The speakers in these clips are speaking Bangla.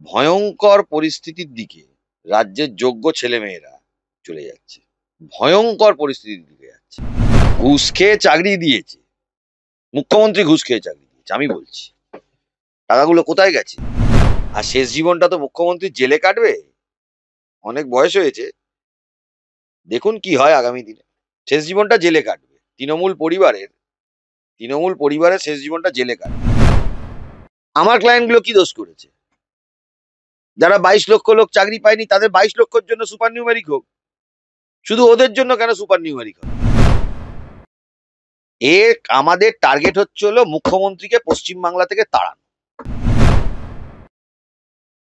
ভয়ঙ্কর পরিস্থিতির দিকে রাজ্যের যোগ্য ছেলেমেয়েরা চলে যাচ্ছে। ভয়ঙ্কর পরিস্থিতির দিকে যাচ্ছে। ঘুষ খেয়ে চাকরি দিয়েছে, মুখ্যমন্ত্রী ঘুষ খেয়ে চাকরি দিয়েছে, আমি বলছি। টাকাগুলো কোথায় গেছে? আর শেষ জীবনটা তো মুখ্যমন্ত্রী জেলে কাটবে। অনেক বয়স হয়েছে, দেখুন কি হয় আগামী দিনে। শেষ জীবনটা জেলে কাটবে তৃণমূল পরিবারের শেষ জীবনটা জেলে কাটবে। আমার ক্লায়েন্ট গুলো কি দোষ করেছে? যারা 22 লক্ষ লোক চাকরি পায়নি তাদের 22 লক্ষের জন্য সুপার নিউমেরিক হোক, শুধু ওদের জন্য কেন সুপার নিউমেরিক হবে? আমাদের টার্গেট হচ্ছে হলো মুখ্যমন্ত্রীকে পশ্চিমবাংলা থেকে তাড়ানো।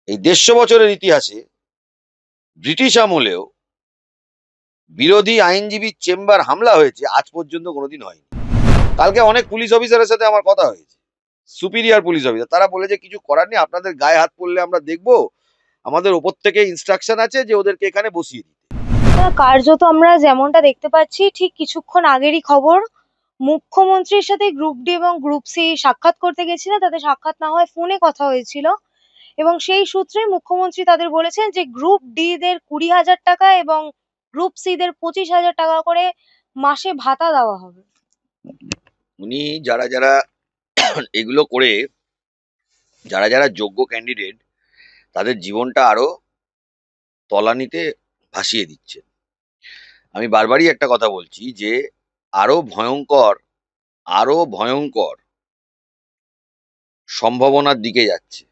এই 150 বছরের ইতিহাসে ব্রিটিশ আমলেও বিরোধী আইনজীবী চেম্বার হামলা হয়েছে, আজ পর্যন্ত কোনোদিন হয়নি। কালকে অনেক পুলিশ অফিসারের সাথে আমার কথা হয়েছে, সুপিরিয়র পুলিশ অফিসার, তারা বলেছে কিছু করার নেই, আপনাদের গায়ে হাত পড়লে আমরা দেখবো, আমাদের ওপর থেকে ইনস্ট্রাকশন আছে যে ওদেরকে এখানে বসিয়ে দিতে। কার্যত আমরা যেমনটা দেখতে পাচ্ছি, ঠিক কিছুক্ষণ আগেরই খবর, মুখ্যমন্ত্রীর সাথে গ্রুপ ডি এবং গ্রুপ সি সাক্ষাৎ করতে গেছিল, তাদের সাক্ষাৎ না হয় ফোনে কথা হয়েছিল এবং সেই সূত্রে মুখ্যমন্ত্রী তাদের বলেছেন যে গ্রুপ ডি দের 20,000 টাকা এবং গ্রুপ সি দের 25,000 টাকা করে মাসে ভাতা দেওয়া হবে। উনি যারা যারা এগুলো করে, যারা যারা যোগ্য ক্যান্ডিডেট, তাদের জীবনটা আরো তলানিতে ভাসিয়ে দিচ্ছে। আমি বারবারই একটা কথা বলছি যে আরো ভয়ঙ্কর, আরো ভয়ঙ্কর সম্ভাবনার দিকে যাচ্ছে।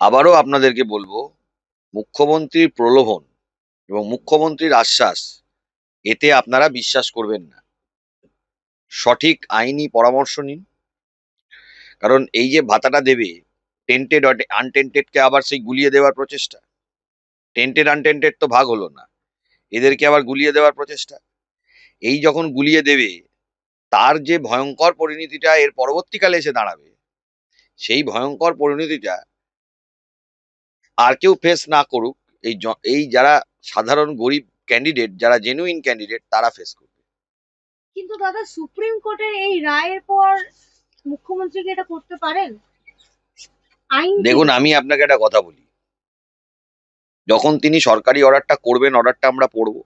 আবারও আপনাদেরকে বলবো, মুখ্যমন্ত্রীর প্রলোভন এবং মুখ্যমন্ত্রীর আশ্বাস, এতে আপনারা বিশ্বাস করবেন না। সঠিক আইনি পরামর্শ নিন। কারণ এই যে ভাতাটা দেবে, টেন্টেড আনটেন্টেডকে আবার সেই গুলিয়ে দেওয়ার প্রচেষ্টা। টেন্টেড আনটেন্টেড তো ভাগ হলো না, এদেরকে আবার গুলিয়ে দেওয়ার প্রচেষ্টা। এই যখন গুলিয়ে দেবে, তার যে ভয়ঙ্কর পরিণতিটা এর পরবর্তীকালে এসে দাঁড়াবে, সেই ভয়ঙ্কর পরিণতিটা আর কেউ ফেস না করুক, এই যারা সাধারণ গরিব ক্যান্ডিডেট, যারা জেনুইন ক্যান্ডিডেট, তারা ফেস করবে। কিন্তু দাদা, সুপ্রিম কোর্টের এই রায়ের পর মুখ্যমন্ত্রী কি এটা করতে পারেন? আইন কি? দেখুন, আমি আপনাকে একটা কথা বলি, যখন তিনি সরকারি অর্ডারটা করবেন, অর্ডারটা আমরা পড়বো,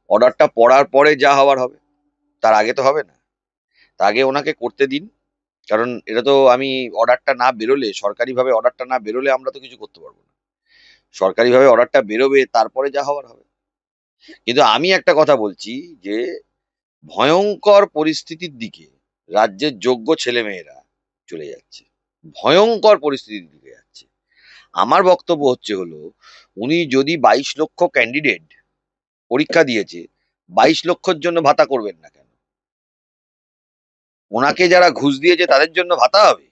অর্ডারটা পড়ার পরে যা হওয়ার হবে, তার আগে তো হবে না। তার আগে ওনাকে করতে দিন। কারণ এটা তো আমি অর্ডারটা না বেরোলে, সরকারিভাবে অর্ডারটা না বেরোলে আমরা তো কিছু করতে পারবো না। সরকারিভাবে অর্ডারটা বেরোবে, তারপরে যা হওয়ার হবে। কিন্তু আমি একটা কথা বলছি যে ভয়ঙ্কর পরিস্থিতির দিকে রাজ্যের যোগ্য ছেলেমেয়েরা চলে যাচ্ছে। ভয়ঙ্কর পরিস্থিতির দিকে যাচ্ছে। আমার বক্তব্য হচ্ছে হলো, উনি যদি 22 লক্ষ ক্যান্ডিডেট পরীক্ষা দিয়েছে, 22 লক্ষের জন্য ভাতা করবেন না কেন? ওনাকে যারা ঘুষ দিয়েছে তাদের জন্য ভাতা হবে?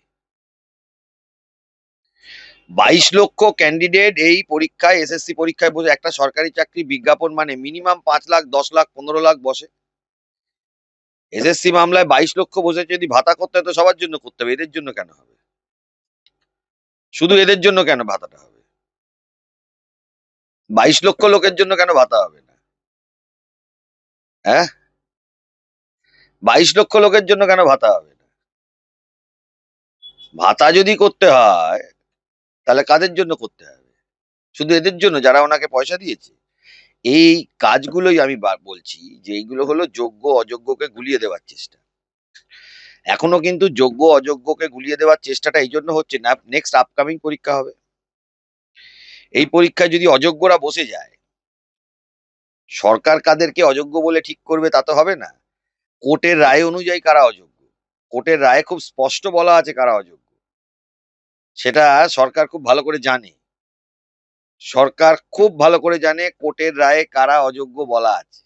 22 লক্ষ ক্যান্ডিডেট এই পরীক্ষায়, এসএসসি পরীক্ষায় বসে, একটা সরকারি চাকরি বিজ্ঞাপন মানে মিনিমাম 5 লাখ, 10 লাখ, 15 লাখ বসে। এসএসসি মামলায় 22 লক্ষ বসে যদি ভাতা করতে হয় তো সবার জন্য করতে হবে, এদের জন্য কেন হবে? শুধু এদের জন্য কেন ভাতাটা হবে? 22 লক্ষ লোকের জন্য কেন ভাতা হবে না? হ্যাঁ, 22 লক্ষ লোকের জন্য কেন ভাতা হবে না? ভাতা যদি করতে হয় তাহলে কাদের জন্য করতে হবে? শুধু এদের জন্য যারা ওনাকে পয়সা দিয়েছে? এই কাজগুলোই আমি বলছি যে এইগুলো হলো যোগ্য অযোগ্যকে গুলিয়ে দেওয়ার চেষ্টা। এখনো কিন্তু যোগ্য অযোগ্যকে গুলিয়ে দেওয়ার চেষ্টাটা এই জন্য হচ্ছে না, নেক্সট আপকামিং পরীক্ষা হবে, এই পরীক্ষায় যদি অযোগ্যরা বসে যায়, সরকার কাদেরকে অযোগ্য বলে ঠিক করবে তা তো হবে না। কোর্টের রায় অনুযায়ী কারা অযোগ্য, কোর্টের রায়ে খুব স্পষ্ট বলা আছে কারা অযোগ্য। সেটা সরকার খুব ভালো করে জানে, সরকার খুব ভালো করে জানে কোর্টের রায়ে কারা অযোগ্য বলা আছে।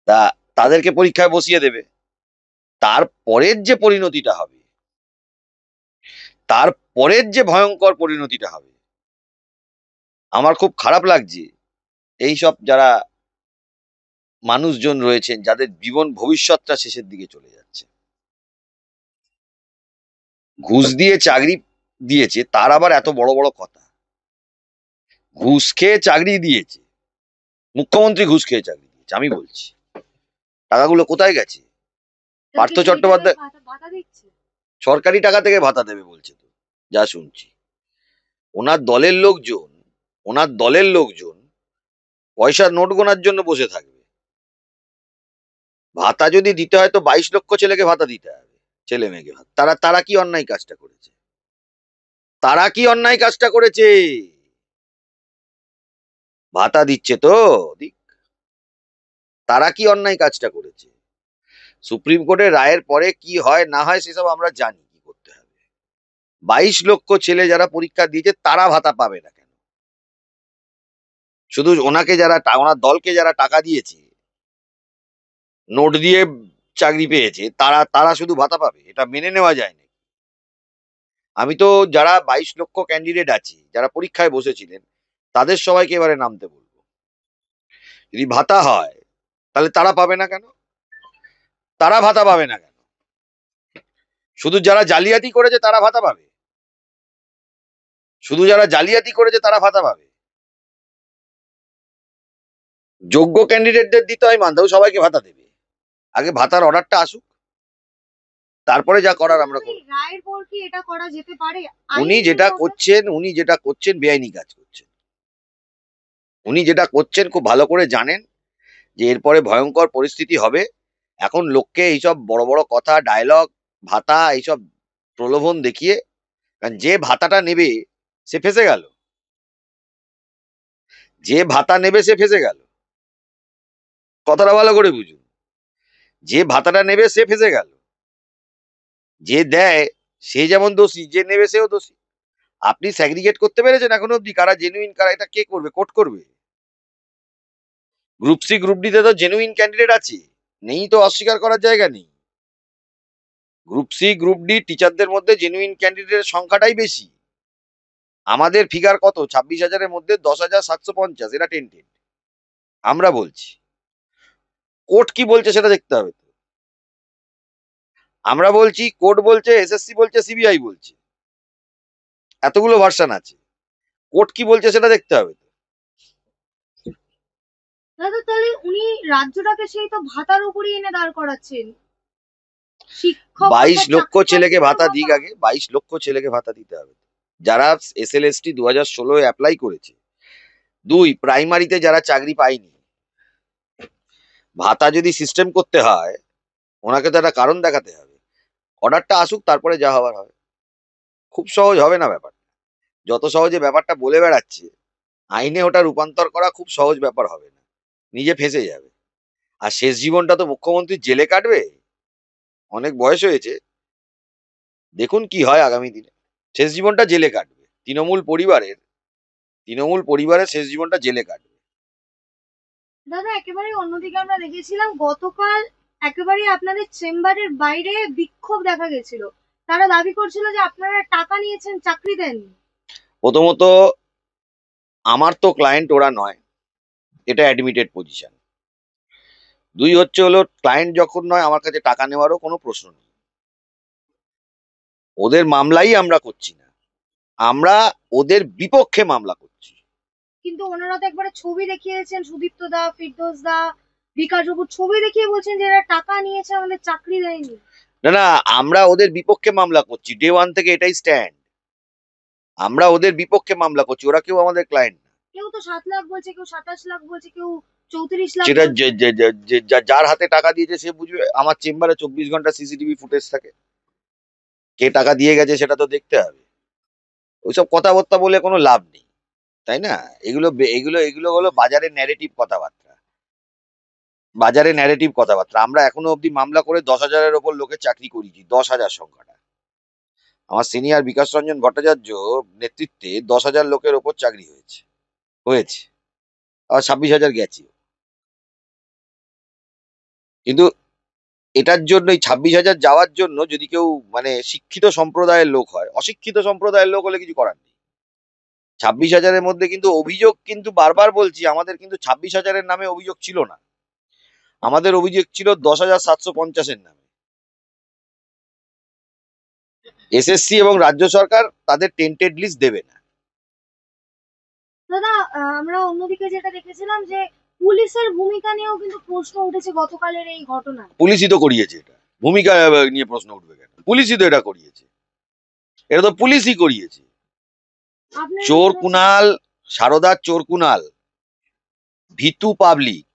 তা তাদেরকে পরীক্ষায় বসিয়ে দেবে। তারপরের যে পরিণতিটা হবে, তারপরের যে ভয়ঙ্কর পরিণতিটা হবে, আমার খুব খারাপ লাগছে এইসব যারা মানুষজন রয়েছেন, যাদের জীবন ভবিষ্যৎটা শেষের দিকে চলে যাচ্ছে। ঘুষ দিয়ে চাকরি দিয়েছে, তার আবার এত বড় বড় কথা। ঘুষ খেয়ে চাকরি দিয়েছে, মুখ্যমন্ত্রী ঘুষ খেয়ে চাকরি দিয়েছে, আমি বলছি। টাকাগুলো কোথায় গেছে? পার্থ চট্টোপাধ্যায়, ভাতা দিচ্ছে? সরকারি টাকা থেকে ভাতা দেবে বলছে তো, যা শুনছি। ওনার দলের লোকজন ওনার দলের লোকজন পয়সার নোট গোনার জন্য বসে থাকবে। ভাতা যদি দিতে হয় তো 22 লক্ষ ছেলেকে ভাতা দিতে হবে, ছেলে মেয়েকে ভাতা। তারা তারা কি অন্যায় কাজটা করেছে? তারা কি অন্যায় কাজটা করেছে? ভাতা দিচ্ছে তো দিক। তারা কি অন্যায় কাজটা করেছে? সুপ্রিম কোর্টের রায়ের পরে কি হয় না হয় সেসব আমরা জানি কি করতে হবে। 22 লক্ষ ছেলে যারা পরীক্ষা দিয়েছে তারা ভাতা পাবে না কেন? শুধু ওনাকে যারা ওনার দলকে যারা টাকা দিয়েছে, নোট দিয়ে চাকরি পেয়েছে, তারা তারা শুধু ভাতা পাবে? এটা মেনে নেওয়া যায় না। আমি তো যারা 22 লক্ষ ক্যান্ডিডেট আছে, যারা পরীক্ষায় বসেছিলেন, তাদের সবাইকে এবারে নামতে বলবো। যদি ভাতা হয় তাহলে তারা পাবে না কেন? তারা ভাতা পাবে না কেন? শুধু যারা জালিয়াতি করেছে তারা ভাতা পাবে? শুধু যারা জালিয়াতি করেছে তারা ভাতা পাবে? যোগ্য ক্যান্ডিডেটদের দিতে হয় মানতেও সবাইকে ভাতা দেবে? আগে ভাতার অর্ডারটা আসুক, তারপরে যা করার আমরা করব। রায়ের পর কি এটা করা যেতে পারে? উনি যেটা করছেন বেআইনি কাজ করছেন। উনি যেটা করছেন খুব ভালো করে জানেন যে এরপরে ভয়ঙ্কর পরিস্থিতি হবে। এখন লোককে এইসব বড় বড় কথা, ডায়লগ, ভাতা, এইসব প্রলোভন দেখিয়ে, কারণ যে ভাতাটা নেবে সে ফেঁসে গেল। যে ভাতা নেবে সে ফেঁসে গেল। কথাটা ভালো করে বুঝুন। যে ভাতাটা নেবে সে ফেঁসে গেল। যে দেয় সে যেমন দোষী, যে নেবে সেও দোষী। আপনি স্যাগ্রিগেট করতে পেরেছেন এখনো অব্দি কারা জেনুইন কারা? এটা কে করবে? কোর্ট করবে? গ্রুপ সি গ্রুপ ডি তে তো জেনুইন ক্যান্ডিডেট আছে, নেই তো অস্বীকার করার জায়গা নেই। গ্রুপ সি গ্রুপ ডি টিচারদের মধ্যে জেনুইন ক্যান্ডিডেটের সংখ্যাটাই বেশি। আমাদের ফিগার কত? 26,000-এর মধ্যে 10,750, এটা টেন্টেড। আমরা বলছি, কোর্ট কি বলছে সেটা দেখতে হবে তো। আমরা বলছি, কোর্ট বলছে, এসএসসি বলছে, সিবিআই বলছে, এতগুলো ভার্সন আছে। কোর্ট কি বলছে সেটা দেখতে হবে তো। দাদা তাহলে উনি রাজ্যটাকে সেই তো ভাতার উপরই এনে দাঁড় করাচ্ছেন। শিক্ষক 22 লক্ষ ছেলেকে ভাতা দিক আগে। 22 লক্ষ ছেলেকে ভাতা দিতে হবে, যারা SLST 2016 অ্যাপ্লাই করেছে। 2, প্রাইমারিতে যারা চাকরি পায়নি। ভাতা যদি সিস্টেম করতে হয়, ওনাকে তো একটা কারণ দেখাতে হবে। অর্ডারটা আসুক, তারপরে যা হবার হবে। খুব সহজ হবে না ব্যাপার। যত সহজে ব্যাপারটা বলে বেড়াচ্ছে, আইনে ওটা রূপান্তর করা খুব সহজ ব্যাপার হবে না। নিজে ফেঁসে যাবে। আর শেষ জীবনটা তো মুখ্যমন্ত্রী জেলে কাটবে। অনেক বয়স হয়েছে, দেখুন কি হয় আগামী দিনে। শেষ জীবনটা জেলে কাটবে। তৃণমূল পরিবারের শেষ জীবনটা জেলে কাটবে। দাদা একেবারে অন্যদিকে আমরা দেখেছিলাম গতকাল একেবারে আপনাদের চেম্বারের বাইরে বিক্ষোভ দেখা গেছিল। তারা দাবি করছিল যে আপনারা টাকা নিয়েছেন, চাকরি দেননি। প্রথমত, আমার তো ক্লায়েন্ট ওরা নয়, এটা অ্যাডমিটেড পজিশন। 2 হচ্ছে হলো, ক্লায়েন্ট যখন নয় আমার কাছে টাকা নেওয়ারও কোনো প্রশ্ন নেই। ওদের মামলাই আমরা করছি না, আমরা ওদের বিপক্ষে মামলা করছি। কিন্তু ওনারা তো একবারে ছবি দেখিয়েছেন, সুদীপ্ত দা, ফিরদৌস দা, বিকাশ বাবু ছবি দেখিয়ে বলছেন যে এরা টাকা নিয়েছে, আমাদের চাকরি দেয়নি। না না, আমরা ওদের বিপক্ষে মামলা করছি। ডে 1 থেকে এটাই স্ট্যান্ড। আমরা ওদের বিপক্ষে মামলা করছি, ওরা কেউ আমাদের ক্লায়েন্ট না। কেউ তো 7 লাখ বলছে, কেউ 27 লাখ বলছে, কেউ 34 লাখ সেটা বলছে। যার হাতে টাকা দিয়েছে সে বুঝবে। আমার চেম্বারে 24 ঘন্টা সিসিটিভি ফুটেজ থাকে, কে টাকা দিয়ে গেছে সেটা তো দেখতে হবে। ওইসব কথাবার্তা বলে কোনো লাভ নেই, তাই না? এগুলো এগুলো এগুলো হলো বাজারে ন্যারেটিভ কথাবার্তা। আমরা এখনো অব্দি মামলা করে 10,000-এর ওপর লোকের চাকরি করিয়েছি। 10,000 সংখ্যাটা, আমার সিনিয়র বিকাশ রঞ্জন ভট্টাচার্য নেতৃত্বে 10,000 লোকের ওপর চাকরি হয়েছে। আর 26,000 গেছে। কিন্তু এটার জন্য, এই 26,000 যাওয়ার জন্য যদি কেউ মানে শিক্ষিত সম্প্রদায়ের লোক হয়, অশিক্ষিত সম্প্রদায়ের লোক হলে কিছু করার নেই। 26,000-এর মধ্যে কিন্তু অভিযোগ, কিন্তু বারবার বলছি, আমাদের কিন্তু 26,000-এর নামে অভিযোগ ছিল না। আমাদের অভিযোগ ছিল 10,750-এর নামে। এসএসসি এবং রাজ্য সরকার তাদের টেন্টেড লিস্ট দেবে না। দাদা আমরা অন্যদিকে যেটা দেখেছিলাম যে পুলিশের ভূমিকা নিয়েও কিন্তু প্রশ্ন উঠেছে গতকালের এই ঘটনায়। পুলিশই তো করিয়েছে এটা, ভূমিকা নিয়ে প্রশ্ন উঠবে কেন? পুলিশই তো এটা করিয়েছে, এটা তো পুলিশই করিয়েছে। আপনারা চোর দেখতে পাচ্ছেন কুনাল, সারদার চোর কুনাল, ভীতু পাবলিক,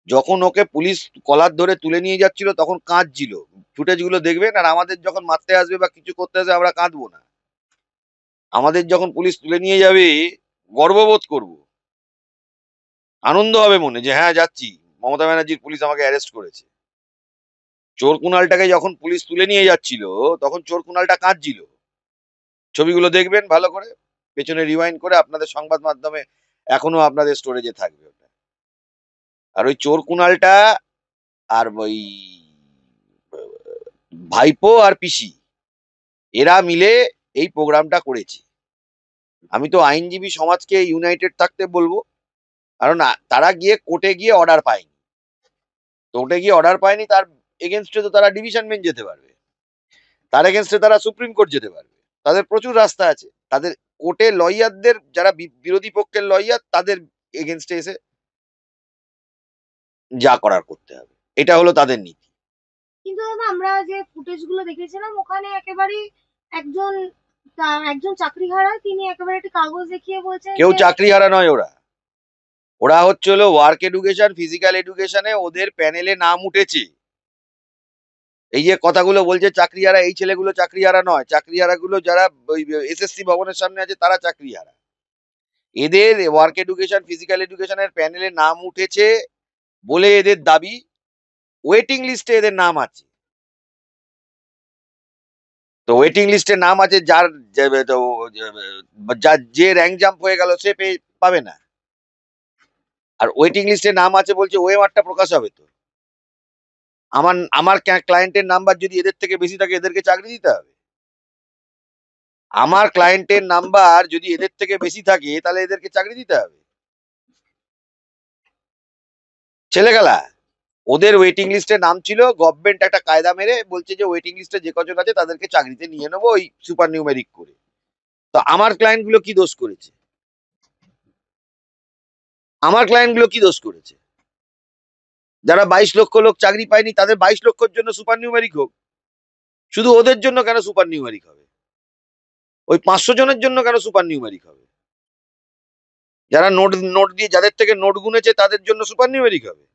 যখন ওকে পুলিশ কলার ধরে তুলে নিয়ে যাচ্ছিল তখন কাঁদছিল। ফুটেজ গুলো দেখবেন। আর আমাদের যখন মারতে আসবে বা কিছু করতে আসবে আমরা কাঁদবো না। আমাদের যখন পুলিশ তুলে নিয়ে যাবে গর্ববোধ করব, আনন্দ হবে মনে যে হ্যাঁ যাচ্ছি, মমতা ব্যানার্জির পুলিশ আমাকে অ্যারেস্ট করেছে। চোর কুনালটাকে যখন পুলিশ তুলে নিয়ে যাচ্ছিল তখন চোর কুনালটা কাঁদছিল। ছবিগুলো দেখবেন ভালো করে, পেছনে রিওয়াইন্ড করে, আপনাদের সংবাদ মাধ্যমে এখনো আপনাদের স্টোরেজে থাকবে ওটা। আর ওই চোর কুনালটা আর ওই ভাইপো আর পিসি এরা মিলে এই প্রোগ্রামটা করেছে। আমি তো আইনজীবী সমাজকে ইউনাইটেড থাকতে বলবো, কারণ তারা গিয়ে কোর্টে গিয়ে অর্ডার পায়নি। কোর্টে গিয়ে অর্ডার পায়নি, তার এগেনস্টে তো তারা ডিভিশন বেঞ্চ যেতে পারবে, তার এগেনস্টে তারা সুপ্রিম কোর্ট যেতে পারবে। তাদের প্রচুর রাস্তা আছে। তাদের কোর্টে লয়ারদের, যারা বিরোধী পক্ষের লয়ার, তাদের এগেনস্টে এসে যা করার করতে হবে, এটা হলো তাদের নীতি। কিন্তু দাদা আমরা যে ফুটেজ গুলো দেখেছিলাম ওখানে একেবারেই একজন একজন চাকরিহারা তিনি একেবারে একটা কাগজ দেখিয়ে বলছেন কেউ যে চাকরি হারা নয়। ওরা ওরা হচ্ছে হলো ওয়ার্ক এডুকেশন, ফিজিক্যাল এডুকেশনে ওদের প্যানেলে নাম উঠেছে। এই যে কথাগুলো বলছে চাকরিহারা, এই ছেলেগুলো চাকরিহারা নয়। চাকরিহারা গুলো যারা ওই এসএসসি ভবনের সামনে আছে তারা চাকরিহারা। এদের ওয়ার্ক এডুকেশন, ফিজিক্যাল এডুকেশনের প্যানেলে নাম উঠেছে বলে এদের দাবি, ওয়েটিং লিস্টে এদের নাম আছে। তো ওয়েটিং লিস্টে নাম আছে, যে র্যাঙ্ক জাম্প হয়ে গেল সে পাবে না। আর ওয়েটিং লিস্টে নাম আছে বলছে ওএমআরটা প্রকাশ হবে তো। আমার আমার ক্লায়েন্টের নাম্বার যদি এদের থেকে বেশি থাকে এদেরকে চাকরি দিতে হবে। আমার ক্লায়েন্টের নাম্বার যদি এদের থেকে বেশি থাকে তাহলে এদেরকে চাকরি দিতে হবে। ছেলেখেলা। ওদের ওয়েটিং লিস্টে নাম ছিল, গভর্নমেন্ট একটা কায়দা মেরে বলছে যে ওয়েটিং লিস্টে যে কজন আছে তাদেরকে চাকরিতে নিয়ে নেবো ওই সুপার নিউমেরিক করে। তো আমার ক্লায়েন্ট গুলো কি দোষ করেছে? আমার ক্লায়েন্ট গুলো কি দোষ করেছে? যারা 22 লক্ষ লোক চাকরি পায়নি তাদের 22 লক্ষের জন্য সুপার নিউমেরিক হোক। শুধু ওদের জন্য কেন সুপার নিউমেরিক হবে? ওই 500 জনের জন্য কেন সুপার নিউমেরিক হবে? যারা নোট নোট দিয়ে, যাদের থেকে নোট গুনেছে তাদের জন্য সুপার নিউমেরিক হবে।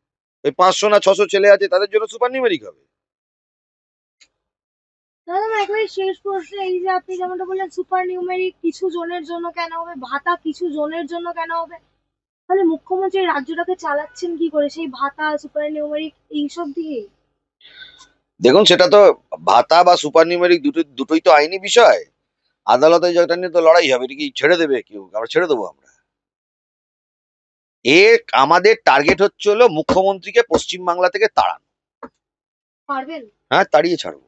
ওই 500 না 600 ছেলে আছে তাদের জন্য সুপার নিউমেরিক হবে। দাদা আমার একেবারে শেষ প্রশ্ন, এই যে আপনি যেমনটা বললেন সুপার নিউমেরিক কিছু জনের জন্য কেন হবে, ভাতা কিছু জনের জন্য কেন হবে, তাহলে মুখ্যমন্ত্রী এই রাজ্যটাকে চালাচ্ছেন কি করে সেই ভাতা সুপার নিউমেরিক এইসব দিয়ে? দেখুন, সেটা তো ভাতা বা সুপার নিউমেরিক দুটোই তো আইনি বিষয়। আদালতে যেটা নিয়ে তো লড়াই হবে। এটা কি ছেড়ে দেবে কেউ? আমরা ছেড়ে দেবো? আমরা আমাদের টার্গেট হচ্ছে হলো মুখ্যমন্ত্রীকে পশ্চিমবাংলা থেকে তাড়ানো। পারবেন? হ্যাঁ, তাড়িয়ে ছাড়বো,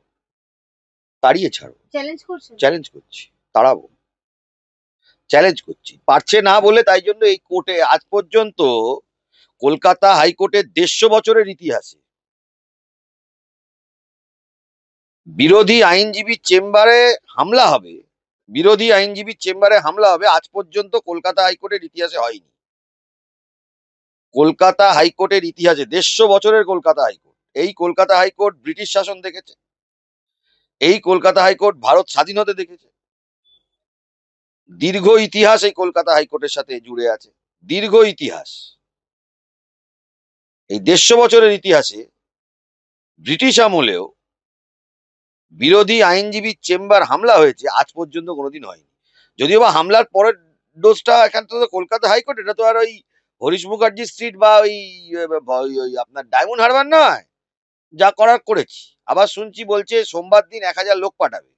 তাড়িয়ে ছাড়বো। চ্যালেঞ্জ করছেন? চ্যালেঞ্জ করছি, তাড়াবো, চ্যালেঞ্জ করছি। পারছে না বলে তাই জন্য এই কোর্টে আজ পর্যন্ত কলকাতা হাইকোর্টের 150 বছরের ইতিহাসে বিরোধী আইনজীবী চেম্বারে হামলা হবে, বিরোধী আইনজীবী চেম্বারে হামলা হবে, আজ পর্যন্ত কলকাতা হাইকোর্টের ইতিহাসে হয়নি। কলকাতা হাইকোর্টের ইতিহাসে 150 বছরের কলকাতা হাইকোর্ট, এই কলকাতা হাইকোর্ট ব্রিটিশ শাসন দেখেছে, এই কলকাতা হাইকোর্ট ভারত স্বাধীন হতে দেখেছে। দীর্ঘ ইতিহাস এই কলকাতা হাইকোর্টের সাথে জুড়ে আছে, দীর্ঘ ইতিহাস। এই 150 বছরের ইতিহাসে ব্রিটিশ আমলেও বিরোধী আইনজীবী চেম্বার হামলা হয়েছে, আজ পর্যন্ত কোনোদিন হয়নি। যদিও বা হামলার পরের ডোজটা এখান থেকে কলকাতা হাইকোর্ট, এটা তো আর ওই হরিশ মুখার্জি স্ট্রিট বা ওই আপনার ডায়মন্ড হারবার নয়। যা করার করেছি। আবার শুনছি বলছে সোমবার দিন 1000 লোক পাঠাবে,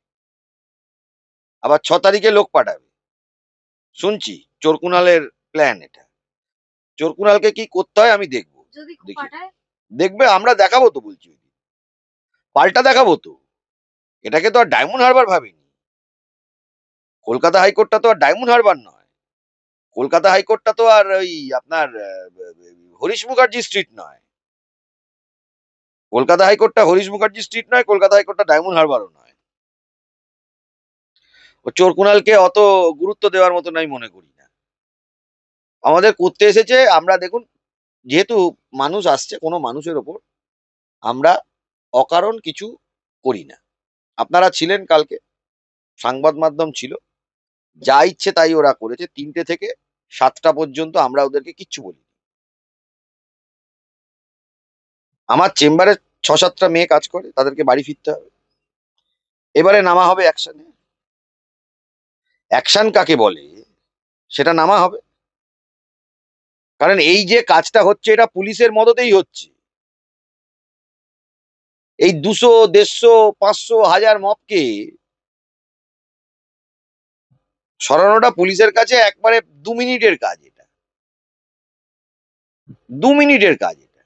আবার 6 তারিখে লোক পাঠাবে। শুনছি চোরকুনালের প্ল্যান এটা। চোরকুনালকে কি করতে হয় আমি দেখবো, যদি দেখি পাঠায়? দেখবে, আমরা দেখাবো তো বলছি, পাল্টা দেখাবো তো। এটাকে তো আর ডায়মন্ড হারবার ভাবিনি। কলকাতা হাইকোর্টটা তো আর ডায়মন্ড হারবার নয়। কলকাতা হাইকোর্টটা তো আর ওই আপনার হরিশ মুখার্জি স্ট্রিট নয়। কলকাতা হাইকোর্টটা হরিশ মুখার্জি স্ট্রিট নয়, কলকাতা হাইকোর্টটা ডায়মন্ড হারবারও নয়। ও চোরকুনালকে অত গুরুত্ব দেওয়ার মতো নাই মনে করি না। আমাদের করতে এসেছে, আমরা দেখুন, যেহেতু মানুষ আসছে কোনো মানুষের ওপর, আমরা অকারণ কিছু করি না। আপনারা ছিলেন কালকে, সংবাদ মাধ্যম ছিল, যা ইচ্ছে তাই ওরা করেছে। 3টে থেকে 7টা পর্যন্ত আমরা ওদেরকে কিচ্ছু বলি। আমার চেম্বারে 6-7টা মেয়ে কাজ করে, তাদেরকে বাড়ি ফিরতে হবে। এবারে নামা হবে অ্যাকশনে। অ্যাকশন কাকে বলে সেটা নামা হবে। কারণ এই যে কাজটা হচ্ছে এটা পুলিশের মদতেই হচ্ছে। এই 200, 150, 500, 1000 মবকে সরানোটা পুলিশের কাছে একবারে 2 মিনিটের কাজ। এটা 2 মিনিটের কাজ। এটা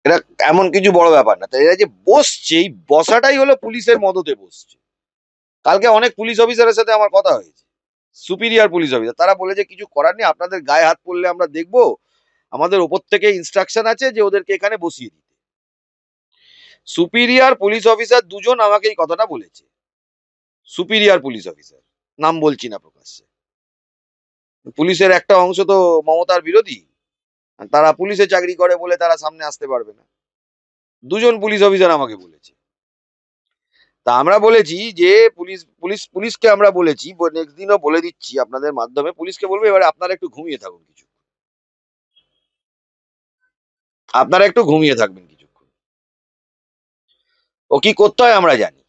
এটা এমন কিছু বড় ব্যাপার না। তাই এরা যে বসছে, এই বসাটাই হলো পুলিশের মদতে বসছে। কালকে অনেক পুলিশ অফিসারের সাথে আমার কথা হয়েছে, সুপিরিয়র পুলিশ অফিসার। তারা বলেছে কিছু করার নেই, আপনাদের গায়ে হাত পড়লে আমরা দেখবো, আমাদের ওপর থেকে ইনস্ট্রাকশন আছে যে ওদেরকে এখানে বসিয়ে দিতে। সুপিরিয়র পুলিশ অফিসার 2জন আমাকে এই কথাটা বলেছে। সুপিরিয়র পুলিশ অফিসার, নাম বলছি না প্রকাশ্যে। পুলিশের একটা অংশ তো মমতার বিরোধী, আর তারা পুলিশে চাকরি করে বলে তারা সামনে আসতে পারবে না। 2জন পুলিশ অফিসার আমাকে বলেছে। তা আমরা বলেছি যে পুলিশকে আমরা বলেছি, নেক্সট দিনও বলে দিচ্ছি আপনাদের মাধ্যমে, পুলিশকে বলবো এবারে আপনারা একটু ঘুমিয়ে থাকুন কিছু, আপনারা একটু ঘুমিয়ে থাকবেন কিছুক্ষণ। ও কি করতে হয় আমরা জানি।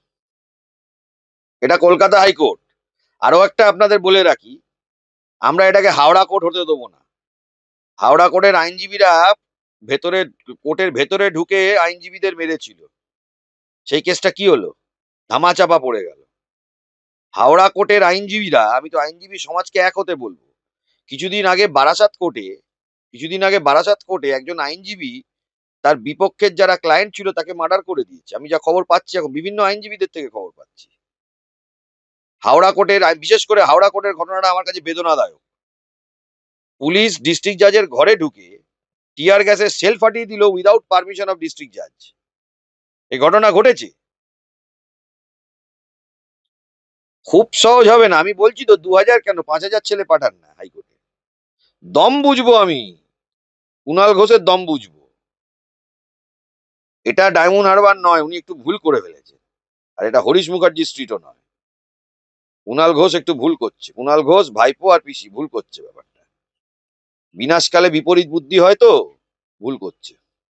এটা কলকাতা হাইকোর্ট। আরো একটা আপনাদের বলে রাখি, আমরা এটাকে হাওড়া কোর্ট হতে দেবো না। হাওড়া কোর্টের আইনজীবীরা ভেতরে, কোর্টের ভেতরে ঢুকে আইনজীবীদের মেরেছিল। সেই কেসটা কি হলো? ধামাচাপা পড়ে গেল। হাওড়া কোর্টের আইনজীবীরা, আমি তো আইনজীবী সমাজকে এক হতে বলবো, কিছুদিন আগে বারাসাত কোর্টে একজন আইনজীবী তার বিপক্ষের যারা ক্লায়েন্ট ছিল তাকে মার্ডার করে দিয়েছে। আমি যা খবর পাচ্ছি, এখন বিভিন্ন আইনজীবীদের থেকে খবর পাচ্ছি। হাওড়া কোর্টের, বিশেষ করে হাওড়া কোর্টের ঘটনাটা আমার কাছে বেদনাদায়ক। পুলিশ ডিস্ট্রিক্ট জাজের ঘরে ঢুকে টিয়ার গ্যাসের সেল ফাটিয়ে দিল উইদাউট পারমিশন অফ ডিস্ট্রিক্ট জাজ। এই ঘটনা ঘটেছে। খুব সহজ হবে না, আমি বলছি তো। 2000 কেন, 5000 ছেলে পাঠান না হাইকোর্টে। দম বুঝবো আমি, কুণাল ঘোষের দম বুঝবো। এটা ডায়মন্ড হারবার নয়, উনি একটু ভুল করে ফেলেছেন। আর এটা হরিশ মুখার্জি স্ট্রিটও নয়। কুণাল ঘোষ একটু ভুল করছে। কুণাল ঘোষ ভাইপো আর পিসি ভুল করছে ব্যাপারটা। বিনাশকালে বিপরীত বুদ্ধি হয় তো, ভুল করছে।